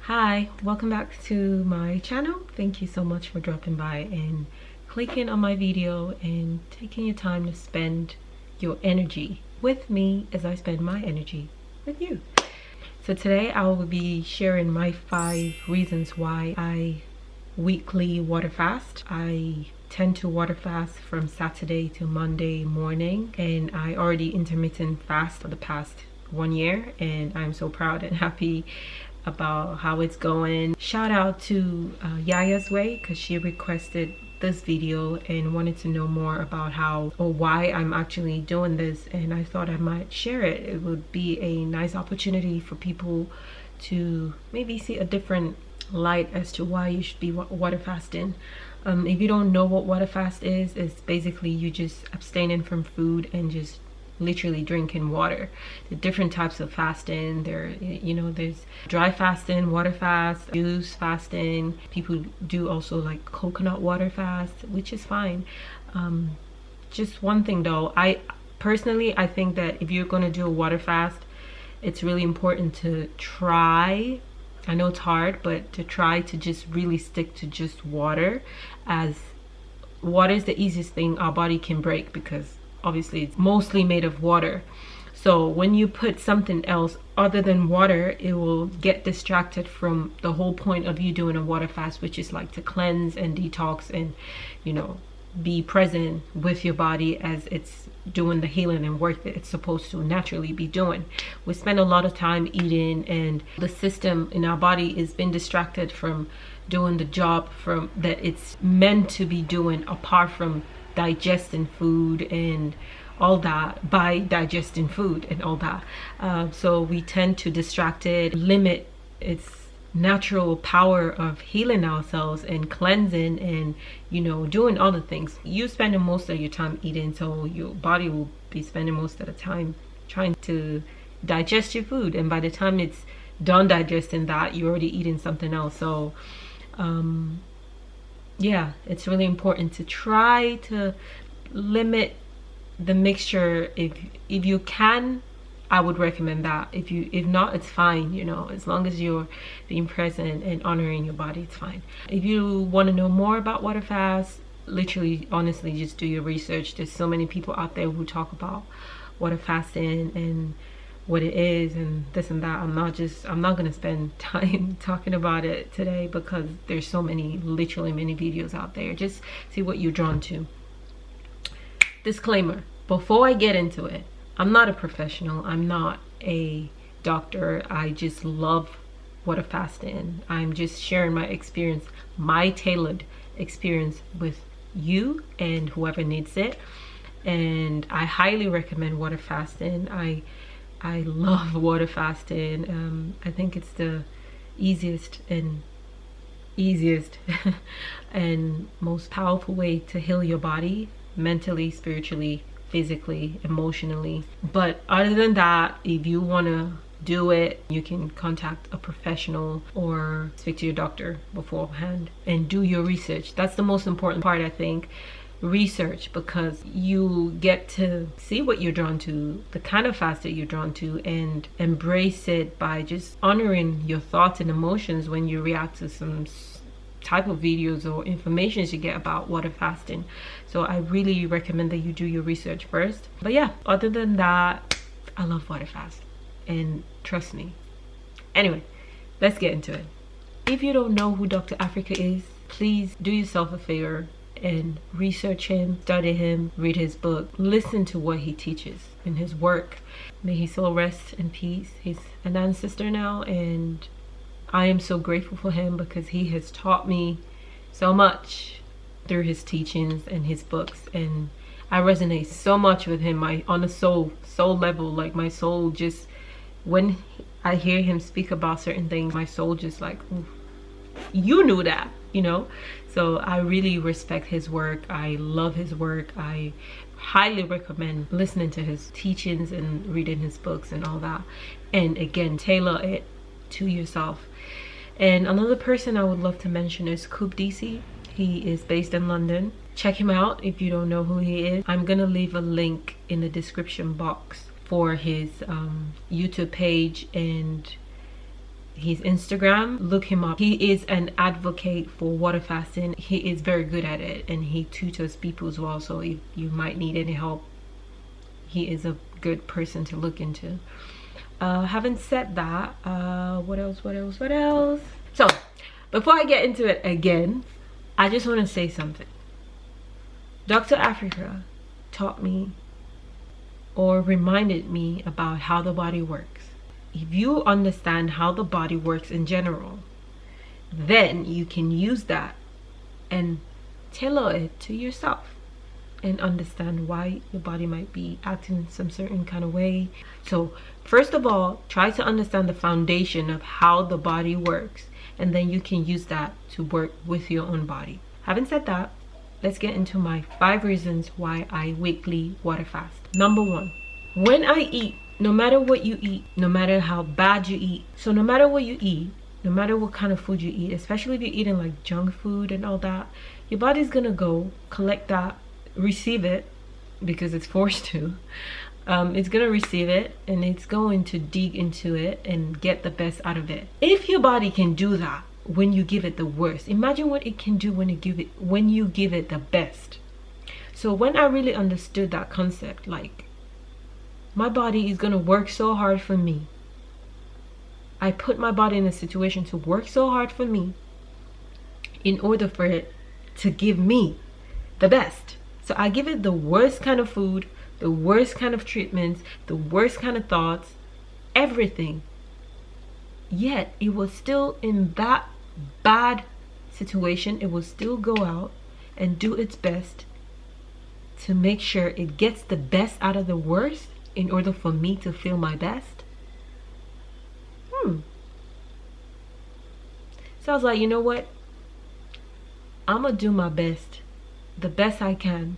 Hi, welcome back to my channel. Thank you so much for dropping by and clicking on my video and taking your time to spend your energy with me as I spend my energy with you. So today I will be sharing my 5 reasons why I weekly water fast. I tend to water fast from Saturday to Monday morning, and I already intermittent fast for the past 1 year, and I'm so proud and happy about how it's going. Shout out to YAYA'S way, because she requested this video and wanted to know more about how or why I'm actually doing this, and I thought I might share it. It would be a nice opportunity for people to maybe see a different light as to why you should be water fasting. If you don't know what water fast is, it's basically you just abstaining from food and just literally drinking water. The different types of fasting, there's dry fasting, water fast, juice fasting. People do also like coconut water fast, which is fine. Just one thing though, I think that if you're going to do a water fast, it's really important to try, I know it's hard, but to try to just really stick to just water, as water is the easiest thing our body can break, because obviously it's mostly made of water. So when you put something else other than water, it will get distracted from the whole point of you doing a water fast, which is like to cleanse and detox and, you know, be present with your body as it's doing the healing and work that it's supposed to naturally be doing. We spend a lot of time eating, and the system in our body is been distracted from doing the job from that it's meant to be doing, apart from digesting food and all that, by digesting food and all that. So we tend to distract it, limit its natural power of healing ourselves and cleansing and, you know, doing other things. You spending most of your time eating, so your body will be spending most of the time trying to digest your food, and by the time it's done digesting that, you're already eating something else. So yeah, it's really important to try to limit the mixture. If you can, I would recommend that. If not, it's fine, you know, as long as you're being present and honoring your body, it's fine. If you want to know more about water fast, literally, honestly, just do your research. There's so many people out there who talk about water fasting and what it is and this and that. I'm not gonna spend time talking about it today, because there's so many, literally many videos out there. Just see what you're drawn to. Disclaimer before I get into it, I'm not a professional, I'm not a doctor. I just love water fasting. I'm just sharing my experience, my tailored experience with you and whoever needs it. And I highly recommend water fasting. I love water fasting. I think it's the easiest and most powerful way to heal your body, mentally, spiritually, physically, emotionally. But other than that, if you want to do it, you can contact a professional or speak to your doctor beforehand and do your research. That's the most important part, I think. Research, because you get to see what you're drawn to, the kind of fast that you're drawn to, and embrace it by just honoring your thoughts and emotions when you react to some type of videos or information you get about water fasting. So I really recommend that you do your research first. But yeah, other than that, I love water fast, and trust me. Anyway, let's get into it. If you don't know who Dr. Africa is, please do yourself a favor and research him, study him, read his book, listen to what he teaches in his work. May his soul rest in peace. He's an ancestor now, and I am so grateful for him, because he has taught me so much through his teachings and his books, and I resonate so much with him on a soul level. Like my soul just, when I hear him speak about certain things, my soul just like, oof, you knew that, you know. So I really respect his work. I love his work. I highly recommend listening to his teachings and reading his books and all that. And again, tailor it to yourself. And another person I would love to mention is Coop DC. He is based in London. Check him out if you don't know who he is. I'm gonna leave a link in the description box for his YouTube page and his Instagram. Look him up. He is an advocate for water fasting. He is very good at it, and he tutors people as well. So if you might need any help, he is a good person to look into. Having said that, what else? So before I get into it again, I just want to say something. Dr. Africa taught me or reminded me about how the body works. If you understand how the body works in general, then you can use that and tailor it to yourself and understand why your body might be acting some certain kind of way. So first of all, try to understand the foundation of how the body works, and then you can use that to work with your own body. Having said that, let's get into my 5 reasons why I weekly water fast. Number 1, when I eat, no matter what you eat, no matter how bad you eat, so no matter what you eat, no matter what kind of food you eat, especially if you're eating like junk food and all that, your body's gonna go collect that, receive it, because it's forced to. It's gonna receive it, and it's going to dig into it and get the best out of it. If your body can do that when you give it the worst, imagine what it can do when you give it the best. So when I really understood that concept, like, my body is gonna work so hard for me, I put my body in a situation to work so hard for me in order for it to give me the best. So I give it the worst kind of food, the worst kind of treatments, the worst kind of thoughts, everything. Yet it was still in that bad situation. It will still go out and do its best to make sure it gets the best out of the worst in order for me to feel my best. So I was like, you know what? I'm gonna do my best, the best I can,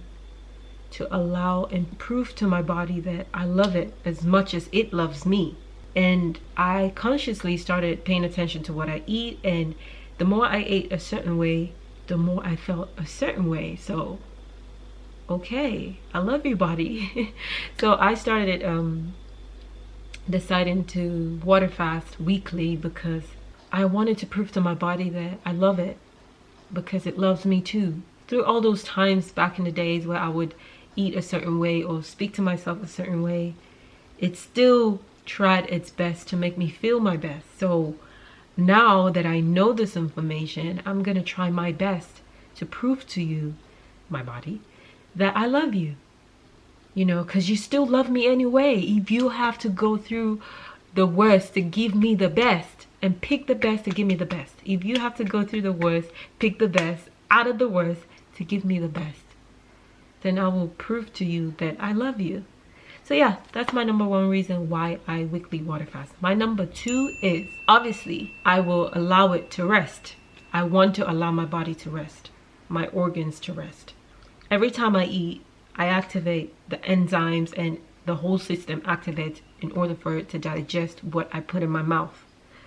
to allow and prove to my body that I love it as much as it loves me. And I consciously started paying attention to what I eat, and the more I ate a certain way, the more I felt a certain way. So okay, I love your body. So I started deciding to water fast weekly because I wanted to prove to my body that I love it, because it loves me too. Through all those times back in the days where I would eat a certain way or speak to myself a certain way, it still tried its best to make me feel my best. So now that I know this information, I'm gonna try my best to prove to you, my body, that I love you. You know, because you still love me anyway. If you have to go through the worst to give me the best, and pick the best to give me the best. If you have to go through the worst, pick the best out of the worst to give me the best, then I will prove to you that I love you. So yeah, that's my number 1 reason why I weekly water fast. My number 2 is, obviously, I will allow it to rest. I want to allow my body to rest, my organs to rest. Every time I eat, I activate the enzymes, and the whole system activates in order for it to digest what I put in my mouth.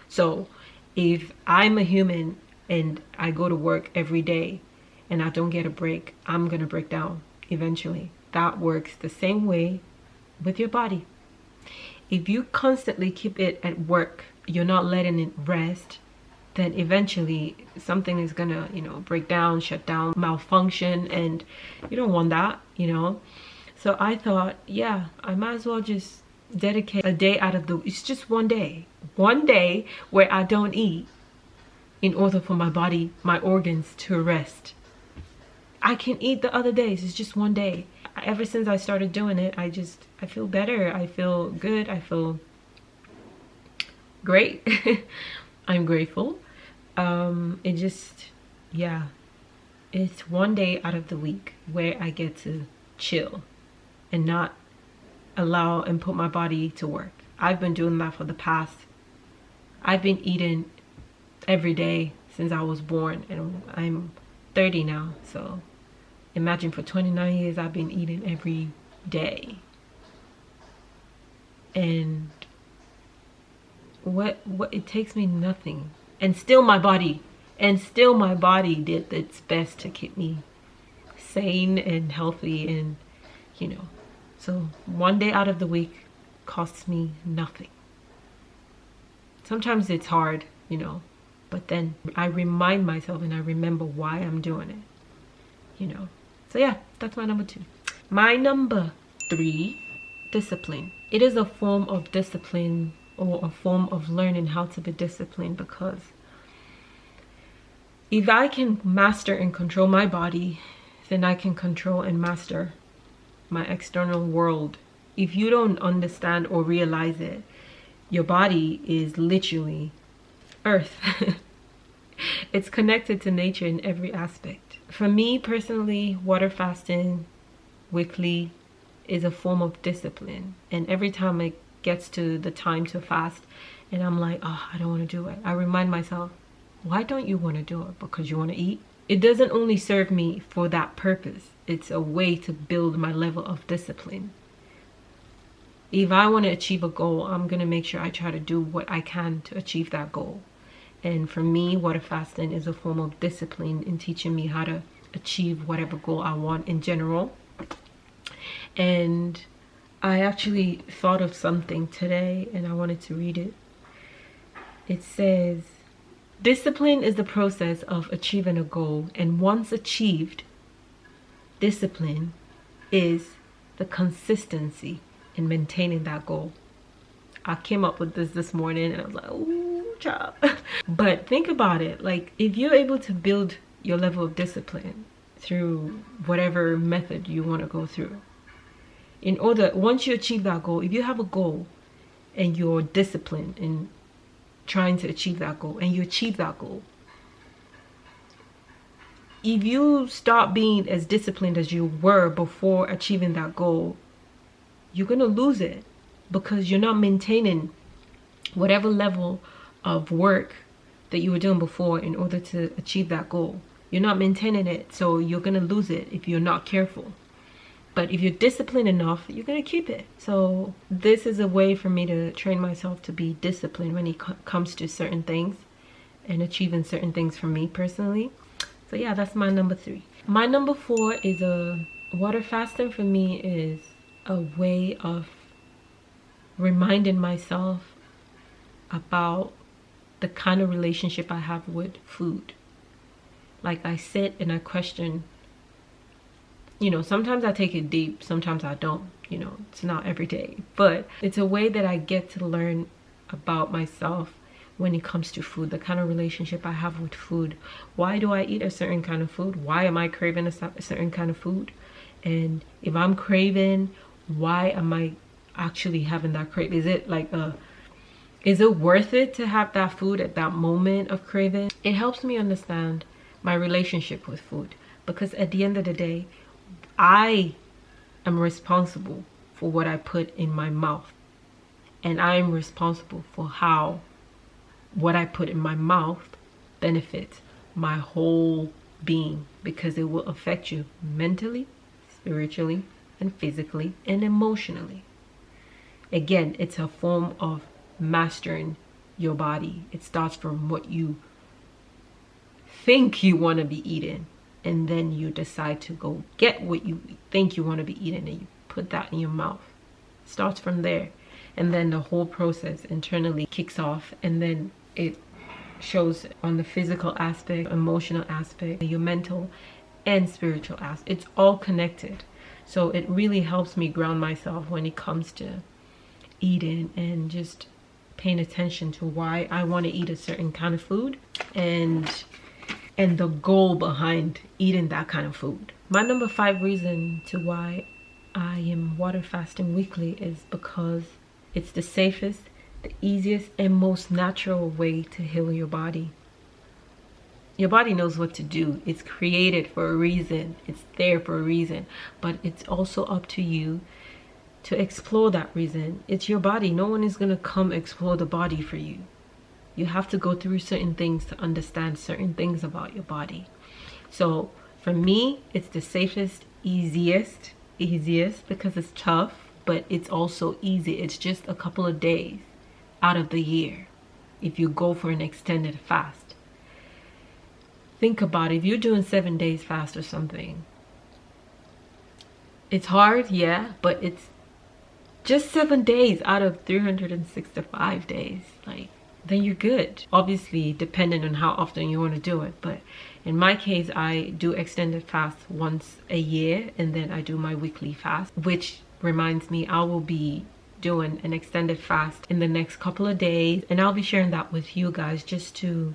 So if I'm a human and I go to work every day and I don't get a break, I'm gonna break down eventually. That works the same way with your body. If you constantly keep it at work, you're not letting it rest, then eventually something is gonna, you know, break down, shut down, malfunction, and you don't want that, you know. So I thought, yeah, I might as well just dedicate a day out of the, it's just one day where I don't eat in order for my body, my organs to rest. I can eat the other days, it's just one day. Ever since I started doing it, I feel better, I feel good, I feel great. I'm grateful. It just, yeah, it's one day out of the week where I get to chill and not allow and put my body to work. I've been doing that for the past, I've been eating every day since I was born, and I'm 30 now, so imagine for 29 years I've been eating every day. And what it takes me nothing, and still my body did its best to keep me sane and healthy, and you know, so one day out of the week costs me nothing. Sometimes it's hard, you know, but then I remind myself and I remember why I'm doing it, you know. So yeah, that's my number 2. My number 3, discipline. It is a form of discipline, or a form of learning how to be disciplined, because if I can master and control my body, then I can control and master my external world. If you don't understand or realize it, your body is literally earth. It's connected to nature in every aspect. For me personally, water fasting weekly is a form of discipline. And every time it gets to the time to fast and I'm like, oh, I don't want to do it, I remind myself, why don't you want to do it? Because you want to eat? It doesn't only serve me for that purpose. It's a way to build my level of discipline. If I want to achieve a goal, I'm going to make sure I try to do what I can to achieve that goal. And for me, water fasting is a form of discipline in teaching me how to achieve whatever goal I want in general. And I actually thought of something today and I wanted to read it. It says, discipline is the process of achieving a goal, and once achieved, discipline is the consistency in maintaining that goal. I came up with this morning and I was like, ooh, child. But think about it, like if you're able to build your level of discipline through whatever method you want to go through, once you achieve that goal, if you have a goal and you're disciplined in trying to achieve that goal and you achieve that goal, if you stop being as disciplined as you were before achieving that goal, you're gonna lose it, because you're not maintaining whatever level of work that you were doing before in order to achieve that goal. You're not maintaining it, so you're gonna lose it if you're not careful. But if you're disciplined enough, you're gonna keep it. So this is a way for me to train myself to be disciplined when it comes to certain things and achieving certain things for me personally. So yeah, that's my number 3. My number 4 is water fasting. For me is a way of reminding myself about the kind of relationship I have with food. Like I sit and I question, you know, sometimes I take it deep, sometimes I don't, you know, it's not every day, but it's a way that I get to learn about myself when it comes to food, the kind of relationship I have with food. Why do I eat a certain kind of food? Why am I craving a certain kind of food? And if I'm craving, why am I actually having that crave? Is it like is it worth it to have that food at that moment of craving? It helps me understand my relationship with food, because at the end of the day, I am responsible for what I put in my mouth, and I am responsible for how what I put in my mouth benefits my whole being, because it will affect you mentally, spiritually, and physically and emotionally. Again, it's a form of mastering your body. It starts from what you think you want to be eating, and then you decide to go get what you think you want to be eating and you put that in your mouth. It starts from there, and then the whole process internally kicks off, and then it shows on the physical aspect, emotional aspect, your mental and spiritual aspect. It's all connected. So it really helps me ground myself when it comes to eating and just paying attention to why I want to eat a certain kind of food and the goal behind eating that kind of food. My number 5 reason to why I am water fasting weekly is because it's the safest, the easiest, and most natural way to heal your body. Your body knows what to do. It's created for a reason. It's there for a reason. But it's also up to you to explore that reason. It's your body. No one is going to come explore the body for you. You have to go through certain things to understand certain things about your body. So for me, it's the safest, easiest because it's tough, but it's also easy. It's just a couple of days out of the year if you go for an extended fast. Think about it. If you're doing 7 days fast or something, it's hard, yeah, but it's just 7 days out of 365 days. Like, then you're good. Obviously, depending on how often you want to do it. But in my case, I do extended fast once a year, and then I do my weekly fast, which reminds me I will be doing an extended fast in the next couple of days, and I'll be sharing that with you guys just to,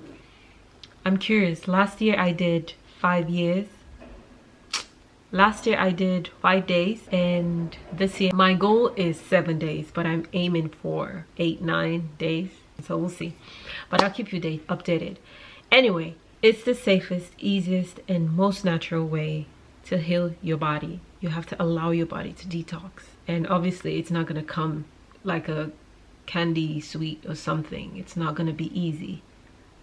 I'm curious. Last year I did 5 years. Last year I did 5 days, and this year my goal is 7 days, but I'm aiming for 8-9 days, so we'll see. But I'll keep you updated. Anyway, it's the safest, easiest, and most natural way to heal your body. You have to allow your body to detox, and obviously it's not going to come like a candy sweet or something. It's not going to be easy,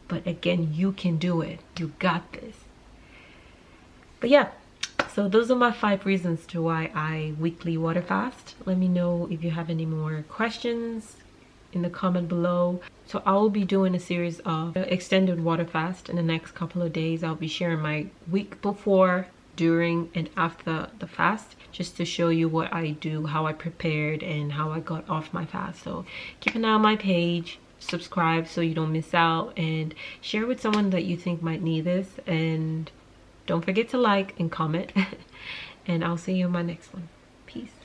but again, you can do it. You got this. But yeah, so those are my 5 reasons to why I weekly water fast. Let me know if you have any more questions in the comment below. So I will be doing a series of extended water fast in the next couple of days. I'll be sharing my week before, during, and after the fast, just to show you what I do, how I prepared, and how I got off my fast. So keep an eye on my page, subscribe so you don't miss out, and share with someone that you think might need this. And don't forget to like and comment. And I'll see you in my next one. Peace.